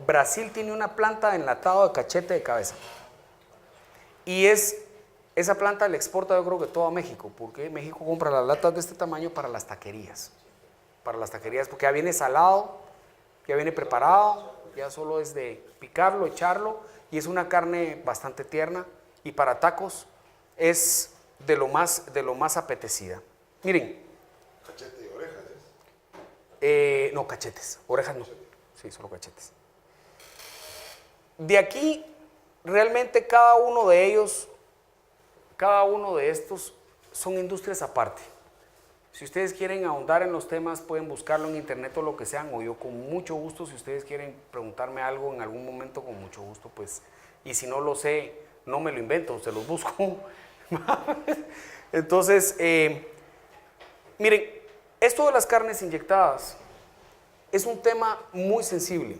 Brasil tiene una planta de enlatado de cachete de cabeza. Y esa planta la exporta, yo creo que todo a México, porque México compra las latas de este tamaño para las taquerías. Porque ya viene salado, ya viene preparado, ya solo es de picarlo, echarlo, y es una carne bastante tierna, y para tacos es de lo más apetecida. Miren. Cachete y orejas, no, cachetes, orejas no, sí, solo cachetes. De aquí, realmente cada uno de estos son industrias aparte. Si ustedes quieren ahondar en los temas, pueden buscarlo en internet o lo que sean, o yo con mucho gusto, si ustedes quieren preguntarme algo en algún momento, con mucho gusto, pues, y si no lo sé, no me lo invento, se los busco. Entonces, miren, esto de las carnes inyectadas es un tema muy sensible.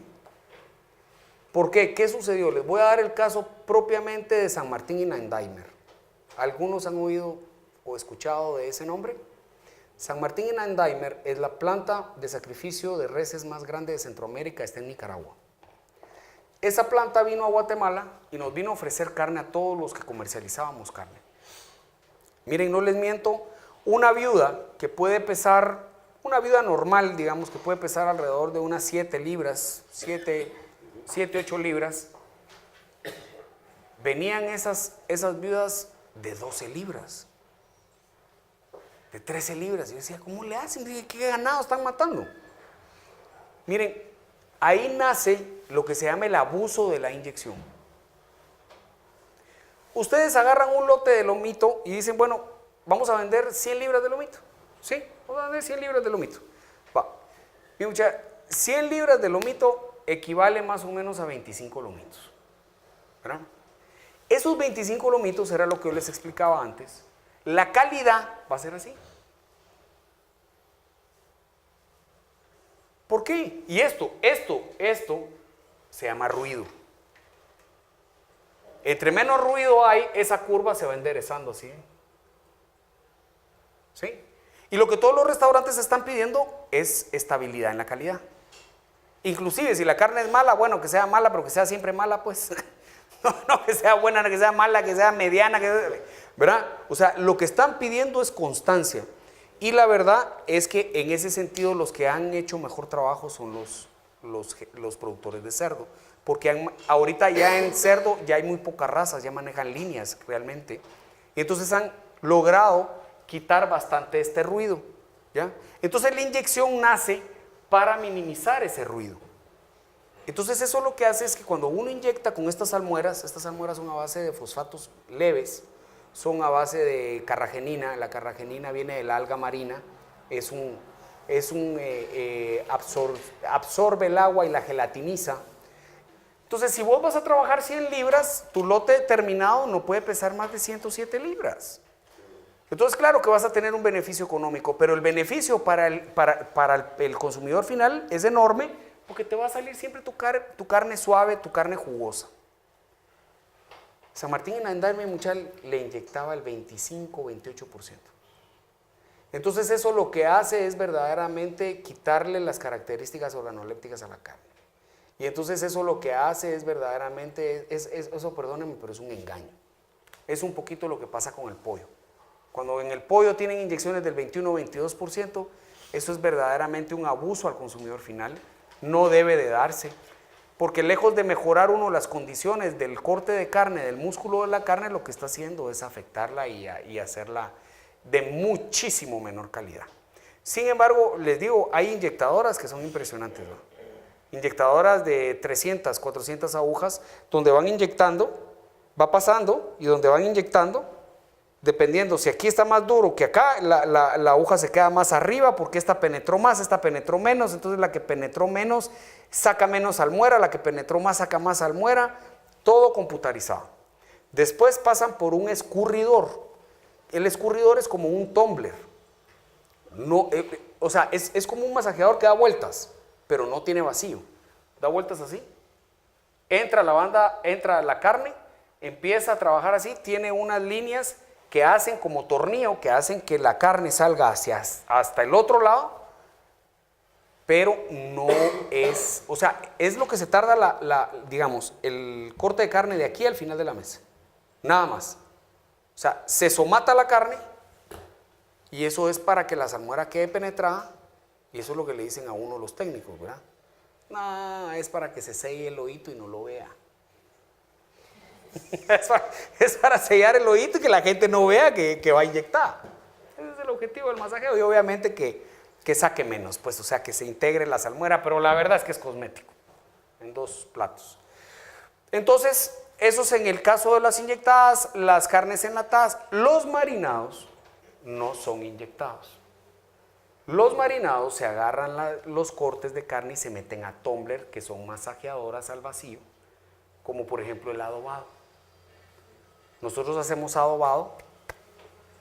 ¿Por qué? ¿Qué sucedió? Les voy a dar el caso propiamente de San Martín y Nandaimer. ¿Algunos han oído o escuchado de ese nombre? San Martín y Nandaimer es la planta de sacrificio de reses más grande de Centroamérica, está en Nicaragua. Esa planta vino a Guatemala y nos vino a ofrecer carne a todos los que comercializábamos carne. Miren, no les miento, una viuda que puede pesar, una viuda normal, digamos, que puede pesar alrededor de unas 7 libras, 7, 8 libras, venían esas viudas de 12 libras. De 13 libras. Y yo decía, ¿cómo le hacen? ¿Qué ganado están matando? Miren, ahí nace lo que se llama el abuso de la inyección. Ustedes agarran un lote de lomito y dicen, bueno, vamos a vender 100 libras de lomito. Sí, vamos a vender 100 libras de lomito. Va. Mi muchacha, 100 libras de lomito equivale más o menos a 25 lomitos, ¿verdad? Esos 25 lomitos era lo que yo les explicaba antes. La calidad va a ser así. ¿Por qué? Y esto se llama ruido. Entre menos ruido hay, esa curva se va enderezando así. ¿Sí? Y lo que todos los restaurantes están pidiendo es estabilidad en la calidad. Inclusive si la carne es mala, bueno, que sea mala, pero que sea siempre mala, pues. No que sea buena, que sea mala, que sea mediana, ¿verdad? O sea, lo que están pidiendo es constancia. Y la verdad es que en ese sentido los que han hecho mejor trabajo son los productores de cerdo. Porque ahorita ya en cerdo ya hay muy pocas razas, ya manejan líneas realmente. Y entonces han logrado quitar bastante este ruido, ¿ya? Entonces la inyección nace para minimizar ese ruido. Entonces eso lo que hace es que cuando uno inyecta con estas almueras son a base de fosfatos leves, son a base de carragenina. La carragenina viene de la alga marina, absorbe el agua y la gelatiniza. Entonces si vos vas a trabajar 100 libras, tu lote terminado no puede pesar más de 107 libras. Entonces claro que vas a tener un beneficio económico, pero el beneficio para el consumidor final es enorme, porque te va a salir siempre tu carne suave, tu carne jugosa. San Martín en Andaime Muchal le inyectaba el 25-28%. Entonces eso lo que hace es verdaderamente quitarle las características organolépticas a la carne. Y entonces eso lo que hace es verdaderamente, eso perdónenme, pero es un engaño. Es un poquito lo que pasa con el pollo. Cuando en el pollo tienen inyecciones del 21-22%, eso es verdaderamente un abuso al consumidor final. No debe de darse, porque lejos de mejorar uno las condiciones del corte de carne, del músculo de la carne, lo que está haciendo es afectarla y hacerla de muchísimo menor calidad. Sin embargo, les digo, hay inyectadoras que son impresionantes, ¿no? Inyectadoras de 300, 400 agujas, donde van inyectando, va pasando, y donde van inyectando, dependiendo, si aquí está más duro que acá, la aguja se queda más arriba porque esta penetró más, esta penetró menos, entonces la que penetró menos saca menos almuera, la que penetró más saca más almuera, todo computarizado. Después pasan por un escurridor. El escurridor es como un tumbler. No, o sea, es como un masajeador que da vueltas, pero no tiene vacío. Da vueltas así. Entra la carne, empieza a trabajar así, tiene unas líneas que hacen como tornillo, que hacen que la carne salga hasta el otro lado, pero no es, o sea, es lo que se tarda digamos, el corte de carne de aquí al final de la mesa, nada más. O sea, se somata la carne y eso es para que la salmuera quede penetrada, y eso es lo que le dicen a uno los técnicos, ¿verdad? No, es para que se selle el oído y no lo vea. Es para sellar el oído y que la gente no vea que va inyectada. Ese es el objetivo del masajeo, y obviamente que saque menos, pues, o sea, que se integre la salmuera, pero la verdad es que es cosmético, en 2 platos. Entonces, eso es en el caso de las inyectadas. Las carnes enlatadas. Los marinados no son inyectados. Los marinados se agarran los cortes de carne y se meten a tumbler, que son masajeadoras al vacío, como por ejemplo el adobado. Nosotros hacemos adobado,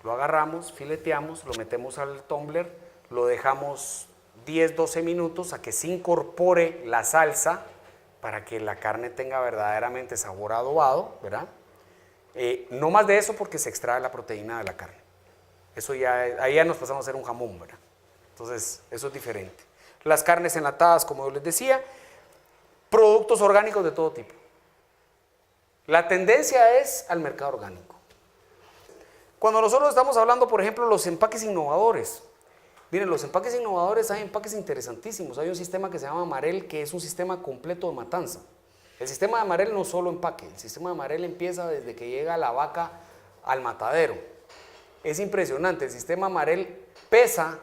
lo agarramos, fileteamos, lo metemos al tumbler, lo dejamos 10-12 minutos a que se incorpore la salsa para que la carne tenga verdaderamente sabor a adobado, ¿verdad? No más de eso, porque se extrae la proteína de la carne. Eso ahí ya nos pasamos a hacer un jamón, ¿verdad? Entonces, eso es diferente. Las carnes enlatadas, como yo les decía, productos orgánicos de todo tipo. La tendencia es al mercado orgánico. Cuando nosotros estamos hablando, por ejemplo, los empaques innovadores. Miren, los empaques innovadores, hay empaques interesantísimos. Hay un sistema que se llama Marel, que es un sistema completo de matanza. El sistema de Marel no solo empaque, el sistema de Marel empieza desde que llega la vaca al matadero. Es impresionante, el sistema Marel pesa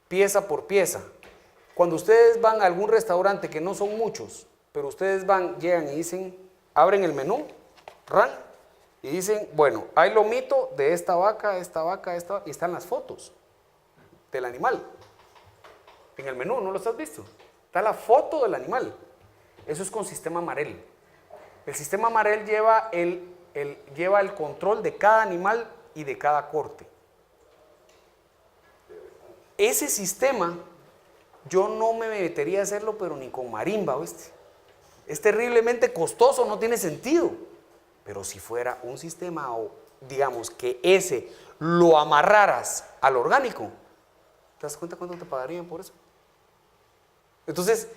pieza por pieza. Cuando ustedes van a algún restaurante, que no son muchos, pero ustedes llegan y dicen, abren el menú, y dicen, bueno, hay lomito de esta vaca, y están las fotos del animal. En el menú, ¿no los has visto? Está la foto del animal. Eso es con sistema Marel. El sistema Marel lleva el control de cada animal y de cada corte. Ese sistema, yo no me metería a hacerlo, pero ni con marimba, ¿viste? Es terriblemente costoso, no tiene sentido. Pero si fuera un sistema, o digamos que ese lo amarraras al orgánico, ¿te das cuenta cuánto te pagarían por eso? Entonces,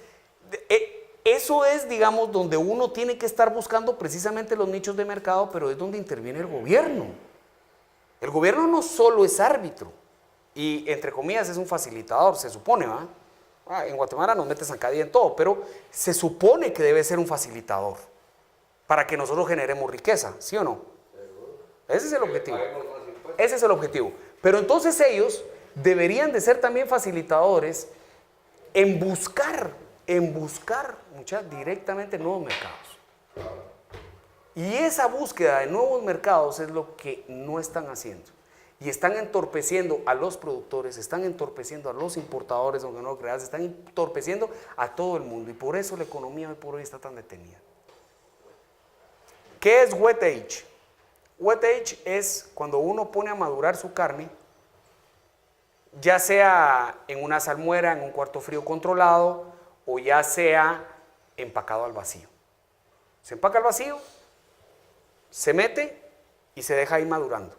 eso es, digamos, donde uno tiene que estar buscando precisamente los nichos de mercado, pero es donde interviene el gobierno. El gobierno no solo es árbitro, y entre comillas es un facilitador, se supone, ¿va? En Guatemala nos mete zancadilla en todo, pero se supone que debe ser un facilitador para que nosotros generemos riqueza, ¿sí o no? Ese es el objetivo. Ese es el objetivo. Pero entonces ellos deberían de ser también facilitadores en buscar, muchachos, directamente nuevos mercados. Y esa búsqueda de nuevos mercados es lo que no están haciendo. Y están entorpeciendo a los productores, están entorpeciendo a los importadores, aunque no lo creas, están entorpeciendo a todo el mundo. Y por eso la economía hoy por hoy está tan detenida. ¿Qué es wet age? Wet age es cuando uno pone a madurar su carne, ya sea en una salmuera, en un cuarto frío controlado, o ya sea empacado al vacío. Se empaca al vacío, se mete y se deja ahí madurando.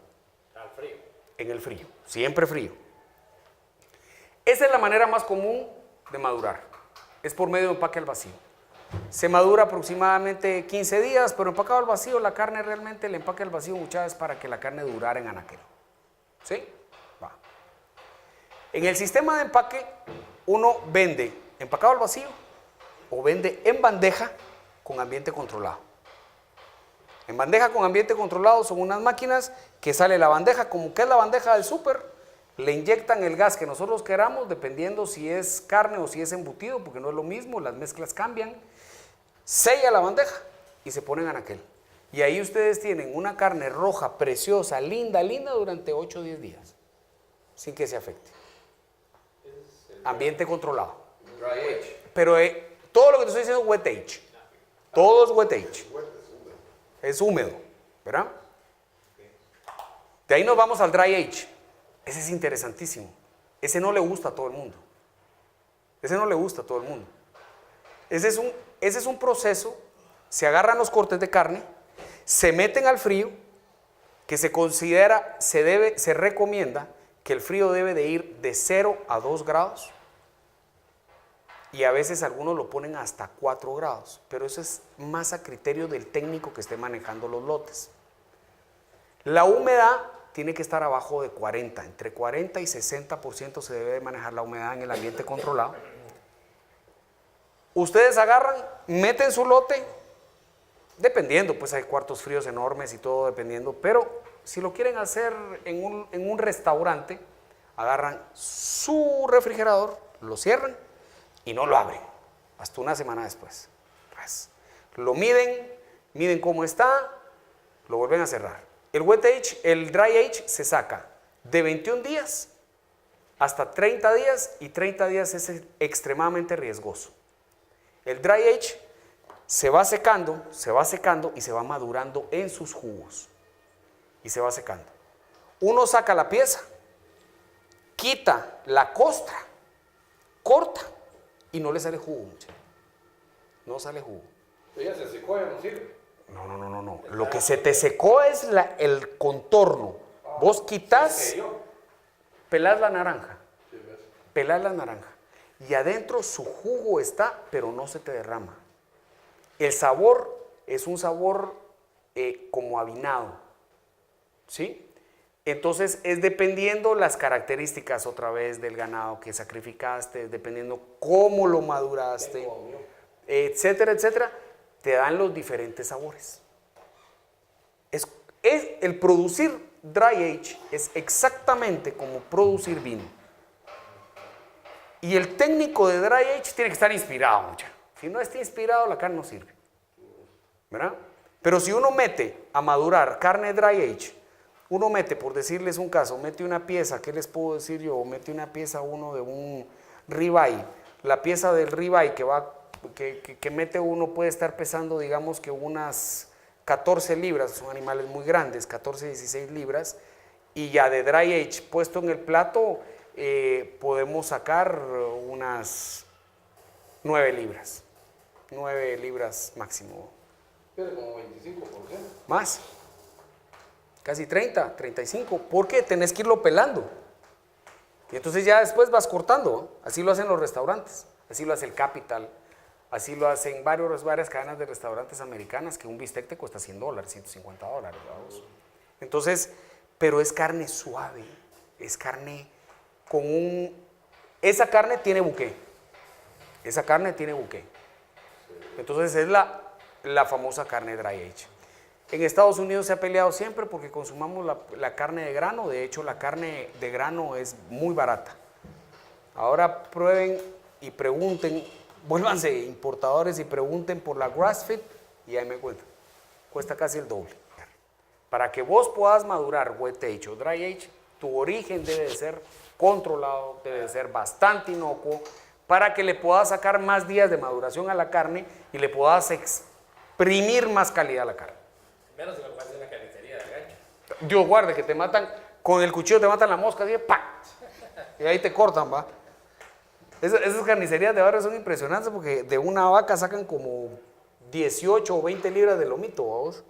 Al frío. En el frío, siempre frío. Esa es la manera más común de madurar, es por medio de empaque al vacío. Se madura aproximadamente 15 días, pero empacado al vacío, la carne realmente, el empaque al vacío muchas veces para que la carne durara en anaquel. ¿Sí? Va. En el sistema de empaque, uno vende empacado al vacío o vende en bandeja con ambiente controlado. En bandeja con ambiente controlado son unas máquinas que sale la bandeja, como que es la bandeja del súper, le inyectan el gas que nosotros queramos, dependiendo si es carne o si es embutido, porque no es lo mismo, las mezclas cambian. Sella la bandeja y se ponen anaquel. Y ahí ustedes tienen una carne roja, preciosa, linda, linda durante 8 o 10 días, sin que se afecte. Ambiente controlado. Dry age. Pero todo lo que te estoy diciendo es wet age. Todo es wet age. Es húmedo, ¿verdad? De ahí nos vamos al dry age. Ese es interesantísimo. Ese no le gusta a todo el mundo. Ese no le gusta a todo el mundo. Ese es un proceso. Se agarran los cortes de carne, se meten al frío, que se considera, se recomienda que el frío debe de ir de 0 a 2 grados. Y a veces algunos lo ponen hasta 4 grados, pero eso es más a criterio del técnico que esté manejando los lotes. La humedad tiene que estar abajo de 40, entre 40 y 60% se debe de manejar la humedad en el ambiente controlado. Ustedes agarran, meten su lote, dependiendo, pues hay cuartos fríos enormes y todo dependiendo, pero si lo quieren hacer en un restaurante, agarran su refrigerador, lo cierran y no lo abren hasta una semana después. Pues, lo miden cómo está, lo vuelven a cerrar. El wet age, el dry age se saca de 21 días hasta 30 días y 30 días es extremadamente riesgoso. El dry age se va secando y se va madurando en sus jugos y se va secando. Uno saca la pieza, quita la costra, corta y no le sale jugo, muchachos. No sale jugo. Ya se secó, ya no sirve. No. Lo que se te secó es el contorno. Vos quitas, pelás la naranja. Pelás la naranja. Y adentro su jugo está, pero no se te derrama. El sabor es un sabor como avinado. ¿Sí? Entonces es dependiendo las características otra vez del ganado que sacrificaste, dependiendo cómo lo maduraste, etcétera, etcétera, te dan los diferentes sabores. El producir dry age es exactamente como producir vino. Y el técnico de dry age tiene que estar inspirado, muchacho. Si no está inspirado, la carne no sirve. ¿Verdad? Pero si uno mete a madurar carne dry age, uno mete, por decirles un caso, mete una pieza, ¿qué les puedo decir yo? Mete una pieza uno ribeye. La pieza del ribeye que mete uno puede estar pesando, digamos que unas 14 libras, son animales muy grandes, 14, 16 libras, y ya de dry age puesto en el plato podemos sacar unas 9 libras, 9 libras máximo. Pero como 25%. Más, casi 30, 35, porque tenés que irlo pelando. Y entonces ya después vas cortando, ¿no? Así lo hacen los restaurantes, así lo hace el Capital, así lo hacen varias cadenas de restaurantes americanas, que un bistec te cuesta $100, $150, vamos. Entonces, pero es carne suave, es carne con un... Esa carne tiene buque, esa carne tiene buque. Entonces es la famosa carne dry age. En Estados Unidos se ha peleado siempre porque consumamos la carne de grano. De hecho, la carne de grano es muy barata. Ahora prueben y pregunten, vuélvanse importadores y pregunten por la grass-fed y ahí me cuentan. Cuesta casi el doble. Para que vos puedas madurar wet age o dry age, tu origen debe de ser controlado, debe de ser bastante inocuo, para que le puedas sacar más días de maduración a la carne y le puedas exprimir más calidad a la carne. Menos si lo pasas en la carnicería de gancho. Dios guarde que te matan, con el cuchillo te matan la mosca, así, ¡pac! Y ahí te cortan, ¿va? Esas carnicerías de barrio son impresionantes porque de una vaca sacan como 18 o 20 libras de lomito, ¿vamos?